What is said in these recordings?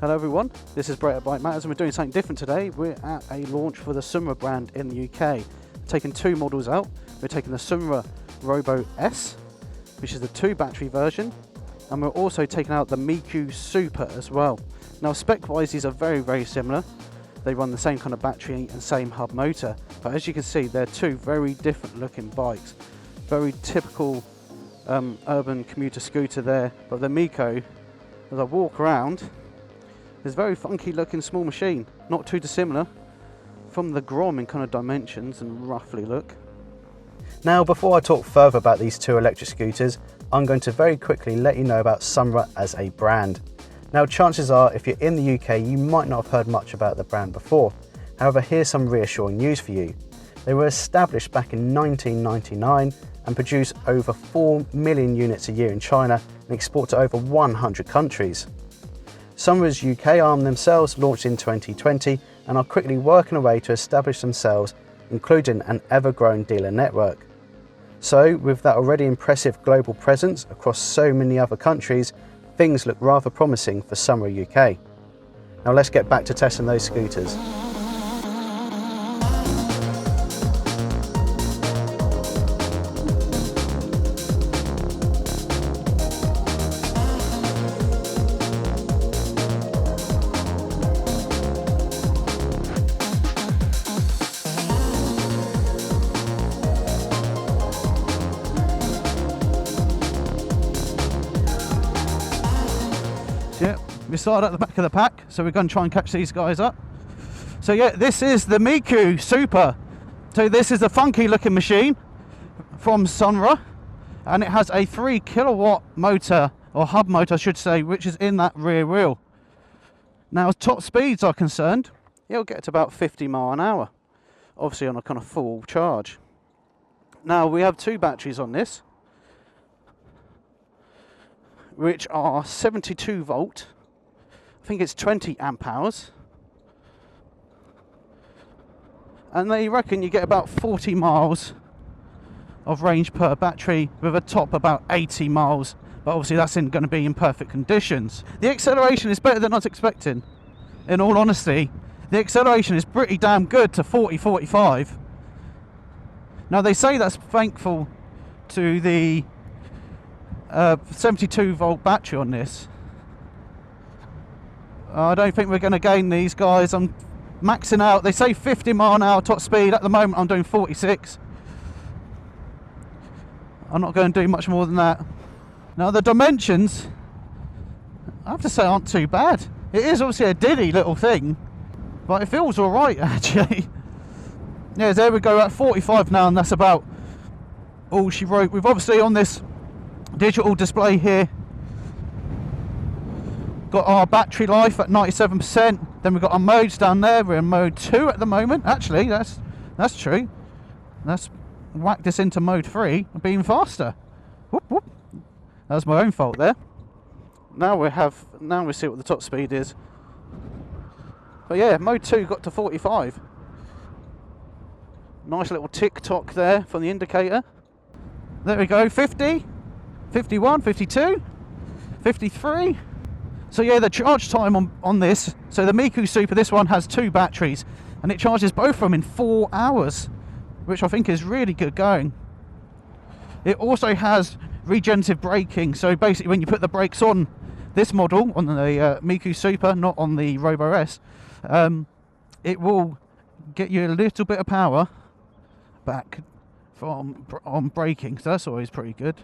Hello everyone, this is Brett at BikeMatters and we're doing something different today. We're at a launch for the Sunra brand in the UK. We're taking two models out. We're taking the Sunra Robo-S, which is the 2 battery version, and we're also taking out the Miku Super as well. Now spec wise these are very similar. They run the same kind of battery and same hub motor, but as you can see they're two very different looking bikes. Very typical urban commuter scooter there, but the Miku, as I walk around, is a very funky looking small machine, not too dissimilar from the Grom in kind of dimensions and roughly look. Now before I talk further about these two electric scooters, I'm going to very quickly let you know about Sunra as a brand. Now chances are if you're in the UK you might not have heard much about the brand before. However, here's some reassuring news for you. They were established back in 1999 and produce over 4 million units a year in China and export to over 100 countries. Sunra's UK arm themselves launched in 2020 and are quickly working away to establish themselves, including an ever-growing dealer network. So with that already impressive global presence across so many other countries, things look rather promising for Sunra UK. Now let's get back to testing those scooters. Yeah, we started at the back of the pack, so we're going to try and catch these guys up. So yeah, this is the Miku Super. So this is a funky looking machine from Sunra, and it has a 3 kilowatt motor, or hub motor I should say, which is in that rear wheel. Now as top speeds are concerned, it'll get to about 50 miles an hour, obviously on a kind of full charge. Now we have 2 batteries on this, which are 72 volt, I think it's 20 amp hours, and they reckon you get about 40 miles of range per battery with a top about 80 miles, but obviously that's going to be in perfect conditions. The acceleration is better than I was expecting, in all honesty. The acceleration is pretty damn good to 40-45. Now they say that's thankful to the 72 volt battery on this. I don't think we're going to gain these guys. I'm maxing out. They say 50 mile an hour top speed. At the moment I'm doing 46. I'm not going to do much more than that. Now the dimensions, I have to say, aren't too bad. It is obviously a diddy little thing, but it feels alright actually. Yeah, there we go at 45 now, and that's about all she wrote. We've obviously on this digital display here got our battery life at 97%. Then we've got our modes down there. We're in mode 2 at the moment. Actually that's true. Let's whack this into mode 3 and be even faster. Whoop, whoop. That was my own fault there. Now we see what the top speed is. But yeah, mode 2 got to 45. Nice little tick tock there from the indicator. There we go, 50, 51, 52, 53. So yeah, the charge time on this, so the Miku Super, this one has 2 batteries and it charges both of them in 4 hours, which I think is really good going. It also has regenerative braking, so basically when you put the brakes on this model, on the Miku Super, not on the Robo-S, it will get you a little bit of power back on braking, so that's always pretty good.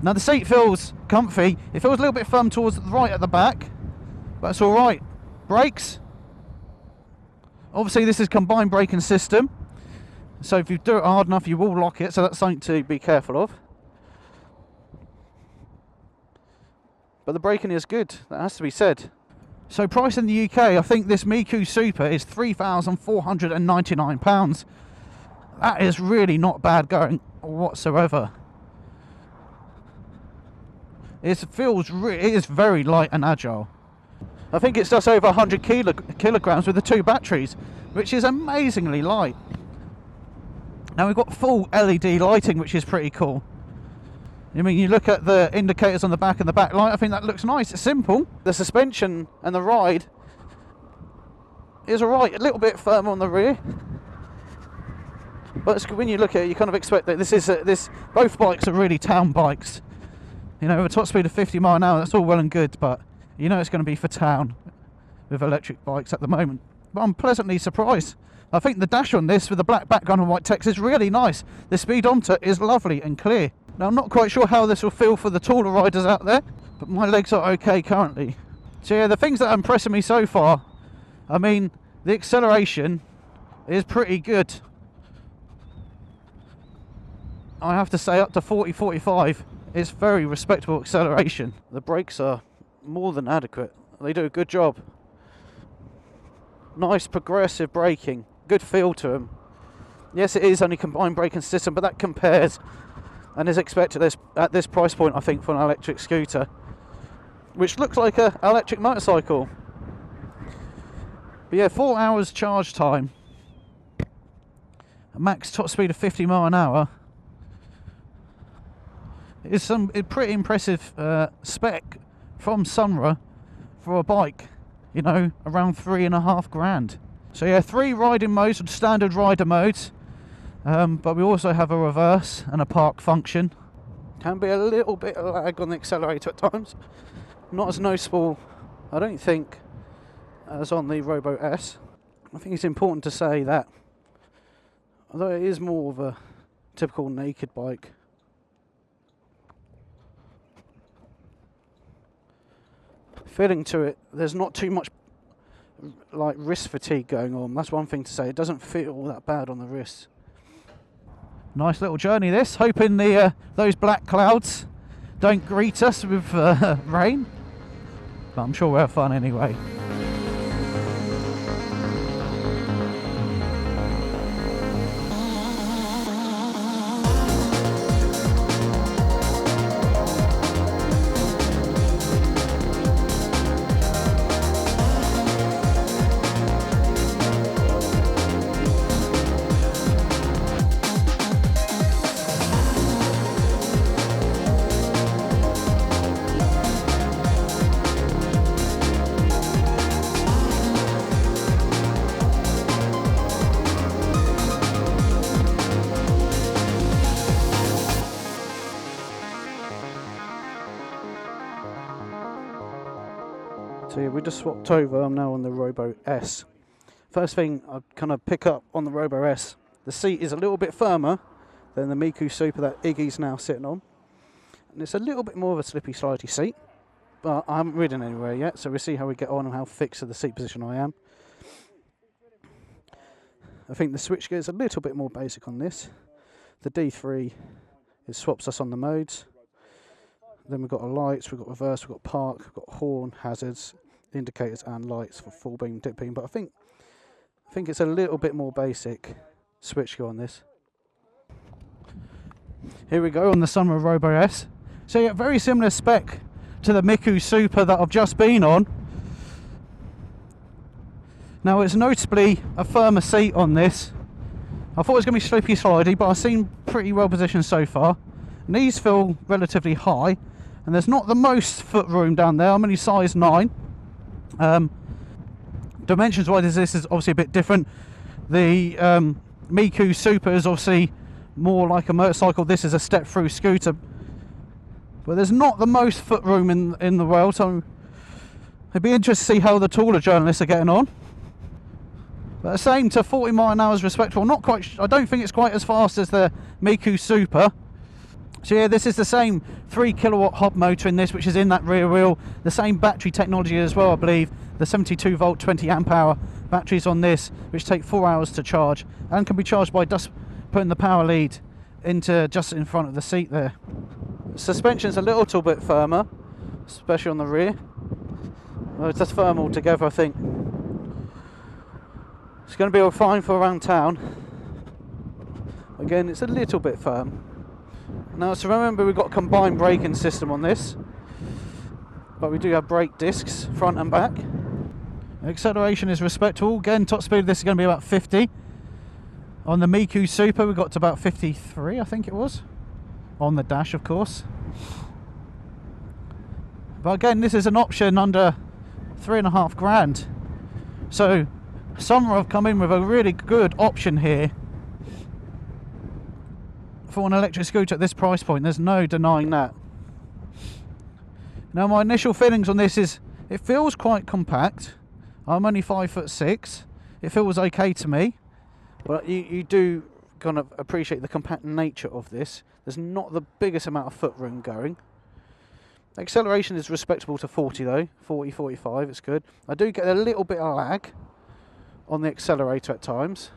Now the seat feels comfy. It feels a little bit firm towards the right at the back, but it's alright. Brakes, obviously this is combined braking system, so if you do it hard enough you will lock it, so that's something to be careful of. But the braking is good, that has to be said. So price in the UK, I think this Miku Super is £3,499. That is really not bad going whatsoever. It is very light and agile. I think it's just over 100 kilograms with the 2 batteries, which is amazingly light. Now we've got full LED lighting, which is pretty cool. I mean, you look at the indicators on the back and the back light, I think that looks nice. It's simple. The suspension and the ride is alright, a little bit firmer on the rear. But when you look at it, you kind of expect that both bikes are really town bikes. You know, with a top speed of 50 mile an hour, that's all well and good, but you know it's going to be for town with electric bikes at the moment. But I'm pleasantly surprised. I think the dash on this with the black background and white text is really nice. The speedometer is lovely and clear. Now, I'm not quite sure how this will feel for the taller riders out there, but my legs are okay currently. So yeah, the things that are impressing me so far, I mean, the acceleration is pretty good. I have to say up to 40-45 is very respectable acceleration. The brakes are more than adequate. They do a good job. Nice progressive braking, good feel to them. Yes, it is only combined braking system, but that compares and is expected at this price point, I think, for an electric scooter, which looks like an electric motorcycle. But yeah, 4 hours charge time, a max top speed of 50 mile an hour. It's some pretty impressive spec from Sunra for a bike, you know, around $3,500. So yeah, 3 riding modes, standard rider modes, but we also have a reverse and a park function. Can be a little bit of lag on the accelerator at times, not as noticeable, I don't think, as on the Robo-S. I think it's important to say that although it is more of a typical naked bike, feeling to it, there's not too much like wrist fatigue going on. That's one thing to say. It doesn't feel all that bad on the wrists. Nice little journey this. Hoping those black clouds don't greet us with rain, but I'm sure we'll have fun anyway. So yeah, we just swapped over. I'm now on the Robo-S. First thing I kind of pick up on the Robo-S, the seat is a little bit firmer than the Miku Super that Iggy's now sitting on. And it's a little bit more of a slippy slidey seat, but I haven't ridden anywhere yet, so we'll see how we get on and how fixed to the seat position I am. I think the switch gear is a little bit more basic on this. The D3, it swaps us on the modes. Then we've got our lights, we've got reverse, we've got park, we've got horn, hazards, indicators and lights for full beam, dip beam. But I think it's a little bit more basic switch gear on this. Here we go on the Sunra Robo-S. So yeah, very similar spec to the Miku Super that I've just been on. Now it's noticeably a firmer seat on this. I thought it was going to be slippy slidey, but I've seen pretty well positioned so far. Knees feel relatively high, and there's not the most foot room down there. I'm only size 9. Dimensions wise, this is obviously a bit different. The Miku Super is obviously more like a motorcycle. This is a step through scooter, but there's not the most foot room in the world, so it'd be interesting to see how the taller journalists are getting on. But the same to 40 mile an hour is respectable. Not quite, I don't think it's quite as fast as the Miku Super. So yeah, this is the same 3 kilowatt hub motor in this, which is in that rear wheel. The same battery technology as well, I believe. The 72 volt 20 amp hour batteries on this, which take 4 hours to charge and can be charged by just putting the power lead into just in front of the seat there. Suspension's a little bit firmer, especially on the rear. Well, it's just firm altogether, I think. It's going to be all fine for around town. Again, it's a little bit firm. Now, so remember, we've got a combined braking system on this, but we do have brake discs front and back. Acceleration is respectable. Again, top speed of this is going to be about 50. On the Miku Super, we got to about 53, I think it was, on the dash, of course. But again, this is an option under £3,500. So Sunra have come in with a really good option here for an electric scooter at this price point. There's no denying that. Now my initial feelings on this is it feels quite compact. I'm only 5'6". It feels okay to me, but you do kind of appreciate the compact nature of this. There's not the biggest amount of foot room going. Acceleration is respectable to 40 though, 40, 45, it's good. I do get a little bit of lag on the accelerator at times.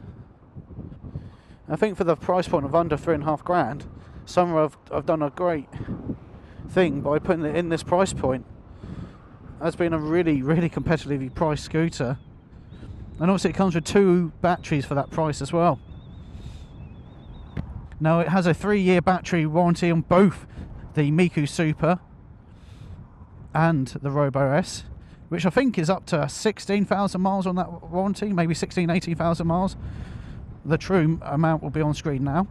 I think for the price point of under £3,500, Sunra have done a great thing by putting it in this price point as being a really, really competitively priced scooter. And also it comes with 2 batteries for that price as well. Now it has a 3-year battery warranty on both the Miku Super and the Robo-S, which I think is up to 16,000 miles on that warranty, maybe 18,000 miles. The true amount will be on screen now.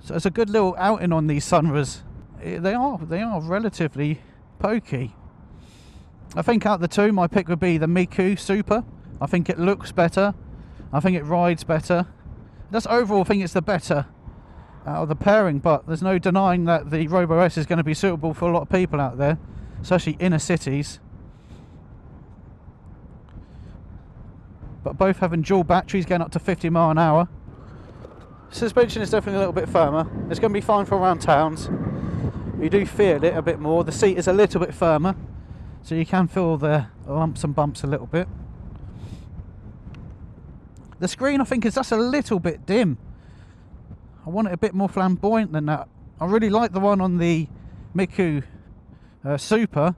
So it's a good little outing on these Sunras. They are relatively pokey. I think out of the two, my pick would be the Miku Super. I think it looks better. I think it rides better. Just overall, I think it's the better out of the pairing, but there's no denying that the Robo-S is going to be suitable for a lot of people out there, especially inner cities. But both having dual batteries going up to 50 mile an hour. Suspension is definitely a little bit firmer. It's going to be fine for around towns. You do feel it a bit more. The seat is a little bit firmer, so you can feel the lumps and bumps a little bit. The screen, I think, is just a little bit dim. I want it a bit more flamboyant than that. I really like the one on the Miku Super,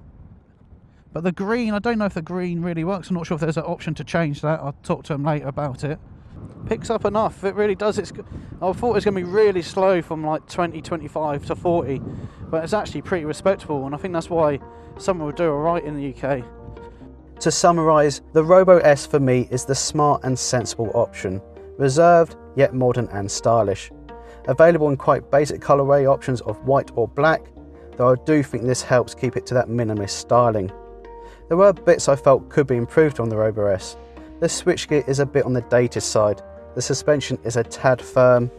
but the green, I don't know if the green really works. I'm not sure if there's an option to change that. I'll talk to them later about it. Picks up enough, it really does. I thought it was going to be really slow from like 20, 25 to 40, but it's actually pretty respectable, and I think that's why someone would do alright in the UK. To summarise, the Robo-S for me is the smart and sensible option. Reserved, yet modern and stylish. Available in quite basic colourway options of white or black, though I do think this helps keep it to that minimalist styling. There were bits I felt could be improved on the Robo-S. The switchgear is a bit on the dated side, the suspension is a tad firm,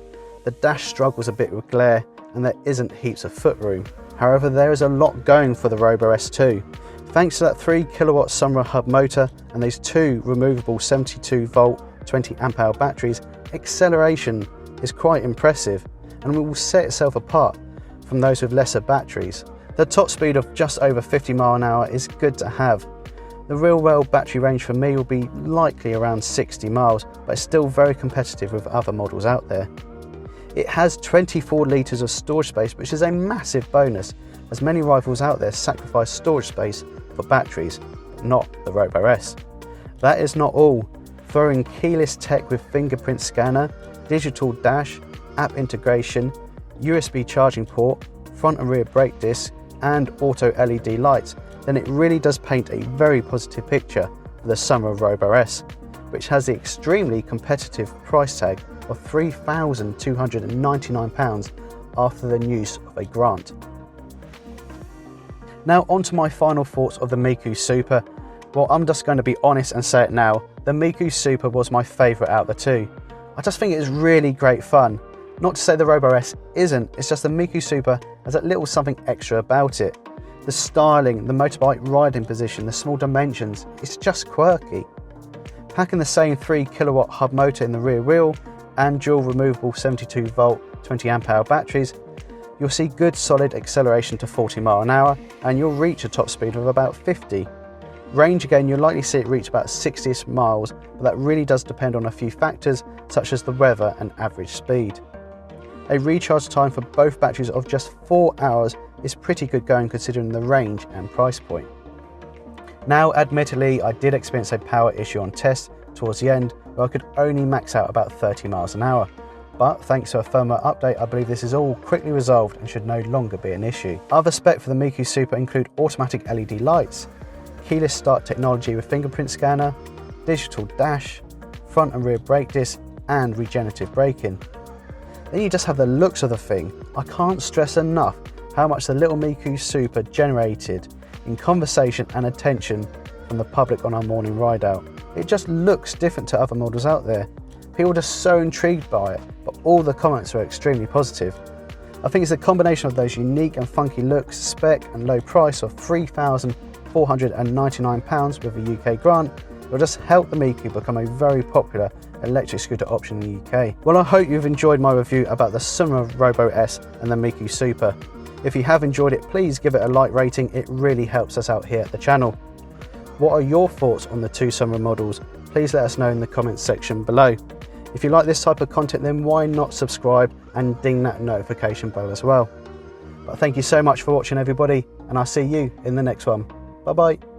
the dash struggles a bit with glare, and there isn't heaps of foot room. However, there is a lot going for the Robo-S too. Thanks to that 3 kilowatt Sunra hub motor and these 2 removable 72 volt 20 amp hour batteries, acceleration is quite impressive and will set itself apart from those with lesser batteries. The top speed of just over 50 mile an hour is good to have. The real world battery range for me will be likely around 60 miles, but it's still very competitive with other models out there. It has 24 litres of storage space, which is a massive bonus, as many rivals out there sacrifice storage space for batteries, but not the Robo-S. That is not all. Throwing keyless tech with fingerprint scanner, digital dash, app integration, USB charging port, front and rear brake disc, and auto LED lights, then it really does paint a very positive picture for the Sunra Robo-S, which has the extremely competitive price tag of £3,299 after the use of a grant. Now on to my final thoughts of the Miku Super. Well, I'm just going to be honest and say it now, the Miku Super was my favourite out of the two. I just think it is really great fun. Not to say the Robo-S isn't, it's just the Miku Super has a little something extra about it. The styling, the motorbike riding position, the small dimensions, it's just quirky. Packing the same 3 kilowatt hub motor in the rear wheel and dual removable 72 volt 20 amp hour batteries, you'll see good solid acceleration to 40 mile an hour and you'll reach a top speed of about 50. Range again, you'll likely see it reach about 60 miles, but that really does depend on a few factors such as the weather and average speed. A recharge time for both batteries of just 4 hours is pretty good going considering the range and price point. Now admittedly I did experience a power issue on test towards the end where I could only max out about 30 miles an hour, but thanks to a firmware update I believe this is all quickly resolved and should no longer be an issue. Other specs for the Miku Super include automatic LED lights, keyless start technology with fingerprint scanner, digital dash, front and rear brake disc and regenerative braking. Then you just have the looks of the thing. I can't stress enough how much the little Miku Super generated in conversation and attention from the public on our morning ride out. It just looks different to other models out there. People are just so intrigued by it, but all the comments are extremely positive. I think it's a combination of those unique and funky looks, spec and low price of £3,499 with a UK grant will just help the Miku become a very popular electric scooter option in the UK. Well, I hope you've enjoyed my review about the Sunra Robo-S and the Miku Super. If you have enjoyed it, please give it a like rating, it really helps us out here at the channel. What are your thoughts on the two Sunra models? Please let us know in the comments section below. If you like this type of content, then why not subscribe and ding that notification bell as well. But thank you so much for watching, everybody, and I'll see you in the next one. Bye bye.